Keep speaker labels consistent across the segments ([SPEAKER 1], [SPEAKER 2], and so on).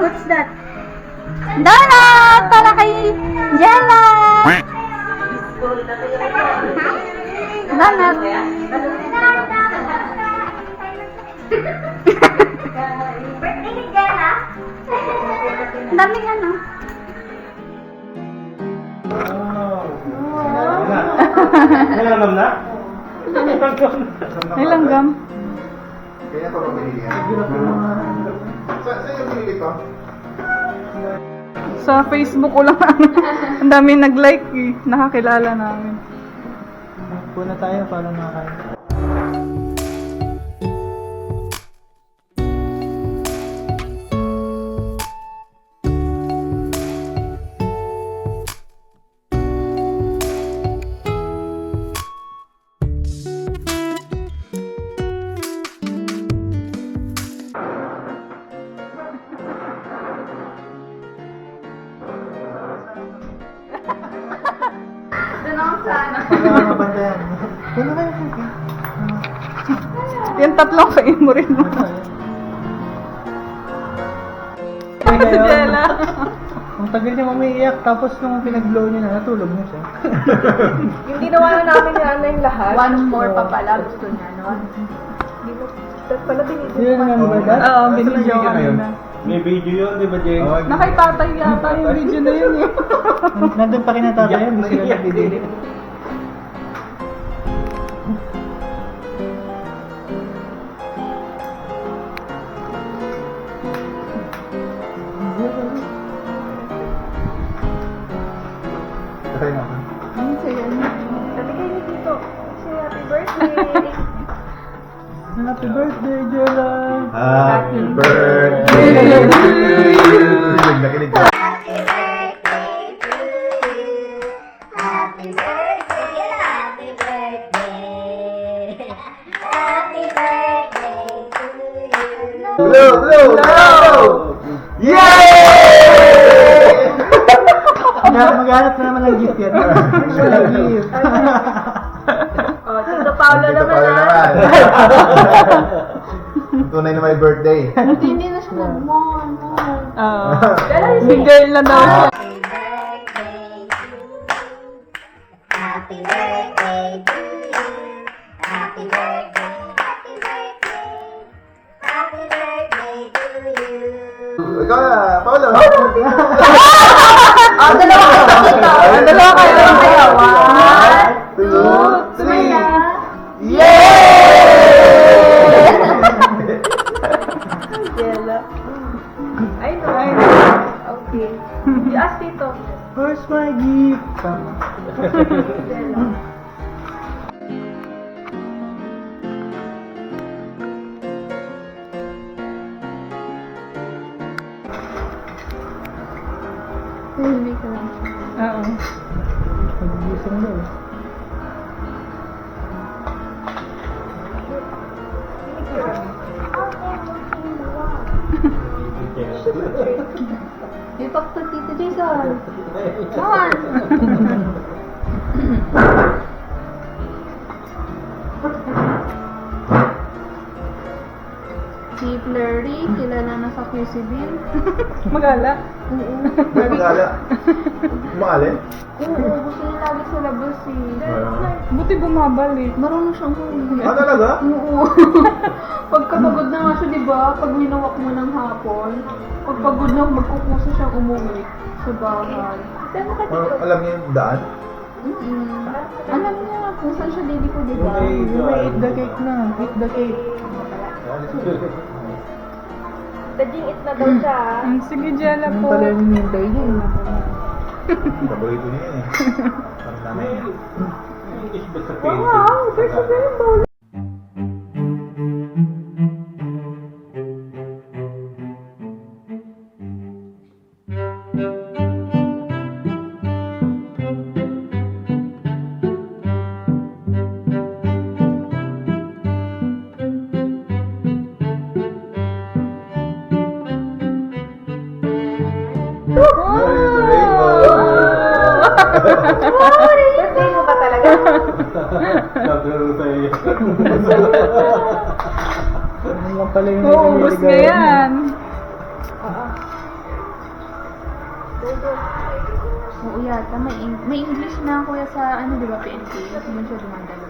[SPEAKER 1] What's that?
[SPEAKER 2] Donut! Para kay Jella! Donut!
[SPEAKER 1] Birthday ni Jella?
[SPEAKER 2] Ang daming ano.
[SPEAKER 3] May langgam na?
[SPEAKER 2] May langgam.
[SPEAKER 4] Kaya ito ba binili yan? Saan yung binili ito?
[SPEAKER 2] Sa Facebook ko lang. Ang dami nag-like eh. Nakakilala namin.
[SPEAKER 3] Puna tayo para makakain.
[SPEAKER 2] Doon ako sana.
[SPEAKER 3] Para mabantayan. Puna kayo po.
[SPEAKER 2] Yung tatlong kain mo rin mo. Si Jella.
[SPEAKER 3] Ang tagal niya umiiyak, tapos nung pinag-blow niya na, natulog na siya.
[SPEAKER 1] Yung ginawa na namin na ano yung lahat.
[SPEAKER 2] One more pa pala. Gusto niya, no?
[SPEAKER 1] Tapos pala binigyan.
[SPEAKER 3] Yun naman ba that?
[SPEAKER 2] Oo, binidyo kami na.
[SPEAKER 5] May video yun, di ba, Jeng?
[SPEAKER 2] Nakaitatay yata yung video na yun eh.
[SPEAKER 3] Nandun pa rin na tatay, hindi sila nagbibili.
[SPEAKER 4] Try natin.
[SPEAKER 2] Ang saya niya.
[SPEAKER 1] Sabi kayo ni Tito. Say happy birthday.
[SPEAKER 3] Happy birthday, Jella!
[SPEAKER 4] Happy birthday to you! Nakinig ka.
[SPEAKER 1] Happy birthday to you. Happy birthday. Happy birthday. Happy birthday to you.
[SPEAKER 4] Blow, blow, blow! Yay!
[SPEAKER 3] Maghanap na naman ng gift yan. Actually, gift.
[SPEAKER 1] Oh, Tito Paolo
[SPEAKER 4] Dito
[SPEAKER 1] naman
[SPEAKER 4] pala
[SPEAKER 1] ah.
[SPEAKER 4] naman. Tunay na may birthday.
[SPEAKER 1] Hindi na siya nag-mon.
[SPEAKER 2] Oo. Big girl na daw siya.
[SPEAKER 1] Happy birthday to you. Happy birthday. Happy birthday. Happy birthday to you.
[SPEAKER 4] Ikaw na, Paolo.
[SPEAKER 2] Ang dalawa kayo dito. Ang dalawa kayo.
[SPEAKER 4] One, two, three. Yay!
[SPEAKER 1] Jella. I know.
[SPEAKER 2] Ay,
[SPEAKER 1] Okay. You ask Tito.
[SPEAKER 3] Where's my gift? Tama.
[SPEAKER 1] Jella.
[SPEAKER 2] hindi ka lang. Oo.
[SPEAKER 3] Pag-gising daw.
[SPEAKER 2] Ipak to Tito Jason. Come on. Si Flurry, kilala na sa QC Bill. Magala? Oo.
[SPEAKER 4] Magala. Maalin?
[SPEAKER 2] Oo, gusto niya lagi sa labas Buti bumabalik. Marunong siyang huli.
[SPEAKER 4] Ah, talaga?
[SPEAKER 2] Oo. Pagkapagod na nga siya, di ba? Pag minawak mo ng hapon, pagpagod na, magkukusa siyang umuwi sa bahay.
[SPEAKER 1] Saan ka
[SPEAKER 4] Ano,
[SPEAKER 1] Tito?
[SPEAKER 4] alam niyo yung daan?
[SPEAKER 2] Alam niya kung saan siya liliko, di ba?
[SPEAKER 3] You may eat the cake na. Eat the cake.
[SPEAKER 1] Tadjing it na daw siya.
[SPEAKER 2] Sige, Jella
[SPEAKER 3] Anong
[SPEAKER 2] po.
[SPEAKER 3] pala yung hinintay niya?
[SPEAKER 4] Paborito niya yan eh. Parang nanay niya.
[SPEAKER 1] Wow, there's a rainbow. Birthday mo ba talaga?
[SPEAKER 3] Ano lang pala yung
[SPEAKER 2] Maubos
[SPEAKER 3] nililigaw
[SPEAKER 2] na yan. Oo yata, may English na kuya sa ano, di ba, PNP? Kasi man siya dumadalo.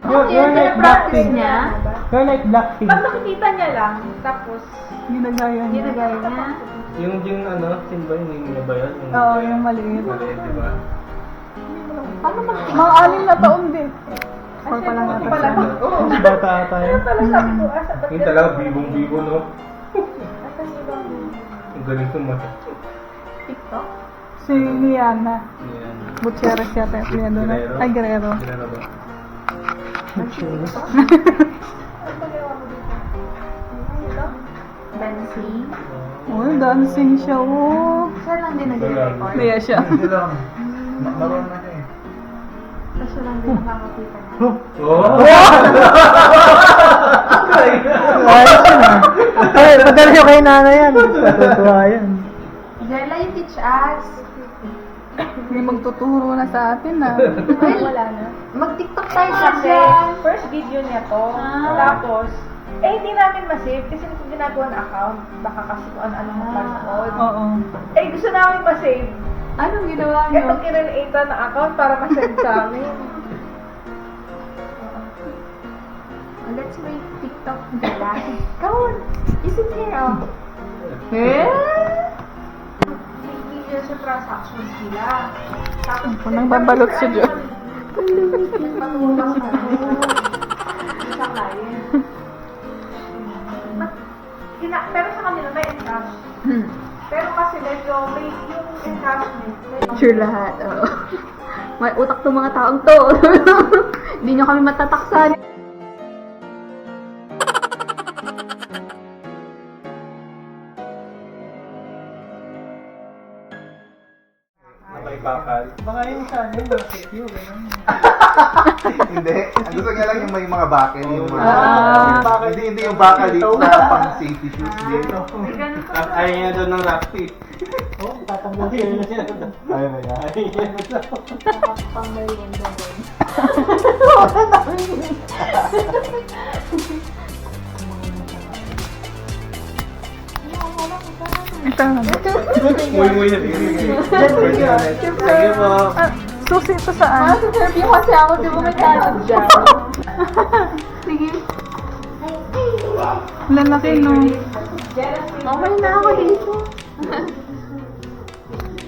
[SPEAKER 3] You're like
[SPEAKER 2] Practice
[SPEAKER 3] Blackpink.
[SPEAKER 2] niya.
[SPEAKER 3] You're like Blackpink.
[SPEAKER 1] Pag nakikita niya lang, tapos,
[SPEAKER 3] Ginagaya niya.
[SPEAKER 2] Ginagaya niya.
[SPEAKER 5] Yung ano, sin ba yung ba yun? Yung
[SPEAKER 3] Oo, yung maliit.
[SPEAKER 5] maliit, di ba?
[SPEAKER 2] Paano
[SPEAKER 3] Mga 6 na taon din. Or pa lang
[SPEAKER 1] Pati
[SPEAKER 3] ata
[SPEAKER 1] pala.
[SPEAKER 3] siya.
[SPEAKER 1] Oo.
[SPEAKER 3] Bata ata
[SPEAKER 1] Kaya
[SPEAKER 3] yun.
[SPEAKER 1] pala sabi ko, asa ba't
[SPEAKER 5] Yung talaga, bibong-bibo, no?
[SPEAKER 1] Asan yung bang
[SPEAKER 5] Ang galing tumatak.
[SPEAKER 2] TikTok?
[SPEAKER 3] Si Liana.
[SPEAKER 5] Yan.
[SPEAKER 3] Gutierrez yata yung pinado na.
[SPEAKER 5] Guerrero?
[SPEAKER 3] Ay, Guerrero.
[SPEAKER 5] Ginano ba?
[SPEAKER 1] Ano pagawa mo dito? Ito?
[SPEAKER 2] Dancing?
[SPEAKER 3] Oh, dancing siya, oh.
[SPEAKER 2] Siya lang din nag-record.
[SPEAKER 3] Naya siya.
[SPEAKER 4] Hindi lang. Marunong na siya eh.
[SPEAKER 2] Tapos siya lang din nakakakita niya.
[SPEAKER 5] Oh!
[SPEAKER 3] Ayos yun ah. Ay, padala nyo kay nanay yan. Patutuwa yan.
[SPEAKER 2] Jella, you teach us.
[SPEAKER 3] May magtuturo na sa atin ah.
[SPEAKER 1] Ay, wala na.
[SPEAKER 2] Mag-TikTok tayo
[SPEAKER 1] Kasi,
[SPEAKER 2] kasi.
[SPEAKER 1] first video niya to. Tapos, hindi namin masave kasi kung ginagawa ng account, baka kasi kung ano-ano mapanood.
[SPEAKER 3] Oo.
[SPEAKER 1] Gusto namin masave.
[SPEAKER 2] Anong ginawa niyo?
[SPEAKER 1] Itong kinreate na account para masave sa amin.
[SPEAKER 2] Let's make TikTok Jella. Come on. Isn't here, oh. Eh?
[SPEAKER 1] May video sa transactions nila. Tapos,
[SPEAKER 3] Nang babalot siya dyan.
[SPEAKER 1] Matulong sa sa client. Pero sa kanila may encash. Pero kasi medyo may yung encashment.
[SPEAKER 2] Sure lahat, oo. May utak to mga taong to. Hindi nyo kami matataksan.
[SPEAKER 5] May bakal.
[SPEAKER 3] Baka yung sa amin, bakit yun?
[SPEAKER 4] Hindi. Ang gusto niya lang yung may mga bakal. Yung mga...
[SPEAKER 3] bakal.
[SPEAKER 4] Hindi yung bakal dito na pang safety shoes dito.
[SPEAKER 5] Ayaw niya doon ng rap tape.
[SPEAKER 3] Oh, tatanggal siya na siya.
[SPEAKER 4] Ayaw na yan.
[SPEAKER 5] Ayaw niya doon.
[SPEAKER 2] Pang merienda din.
[SPEAKER 3] Ito na.
[SPEAKER 5] Muy na sige po.
[SPEAKER 3] Ah, susi ito saan?
[SPEAKER 2] Serve yung kasi ako, di ba may talent dyan? Sige.
[SPEAKER 3] Lalaki no.
[SPEAKER 2] Okay na ako dito.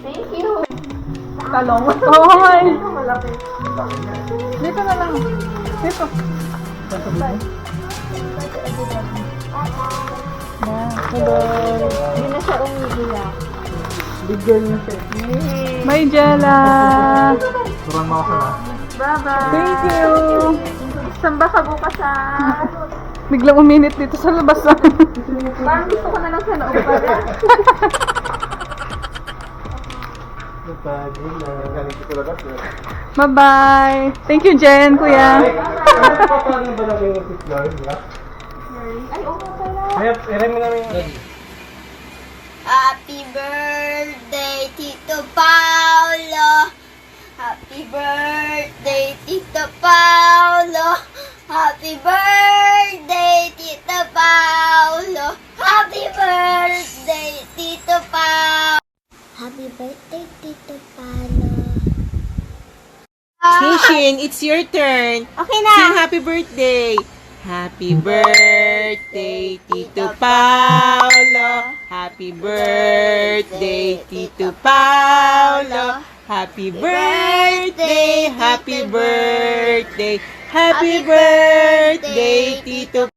[SPEAKER 2] Thank you.
[SPEAKER 3] Talong. Oo nga eh.
[SPEAKER 1] Malaki.
[SPEAKER 3] Dito na lang. Dito.
[SPEAKER 2] Hindi na siya umiiyak.
[SPEAKER 3] Big girl na siya. Bye, Jella.
[SPEAKER 4] Turang mo ako na.
[SPEAKER 2] Bye-bye.
[SPEAKER 3] Thank you.
[SPEAKER 2] Samba ka bukas
[SPEAKER 3] Biglang uminit dito sa labas.
[SPEAKER 2] Parang gusto ko na lang sa loob pala.
[SPEAKER 4] Ganito talaga.
[SPEAKER 3] Bye-bye. Thank you, Jen, kuya.
[SPEAKER 5] Paano ba namin yung picture?
[SPEAKER 2] Ay, oo pala.
[SPEAKER 5] Irin mo namin yung...
[SPEAKER 6] Happy birthday, Tito Paolo. Happy birthday, Tito Paolo. Happy birthday, Tito Paolo. Happy birthday, Tito Paolo. Happy birthday, Tito Paolo.
[SPEAKER 7] Shin, it's your turn.
[SPEAKER 6] Okay na.
[SPEAKER 7] Sing happy birthday. Happy birthday, Tito Paolo. Happy birthday, Tito Paolo. Happy birthday, happy birthday, happy birthday, Tito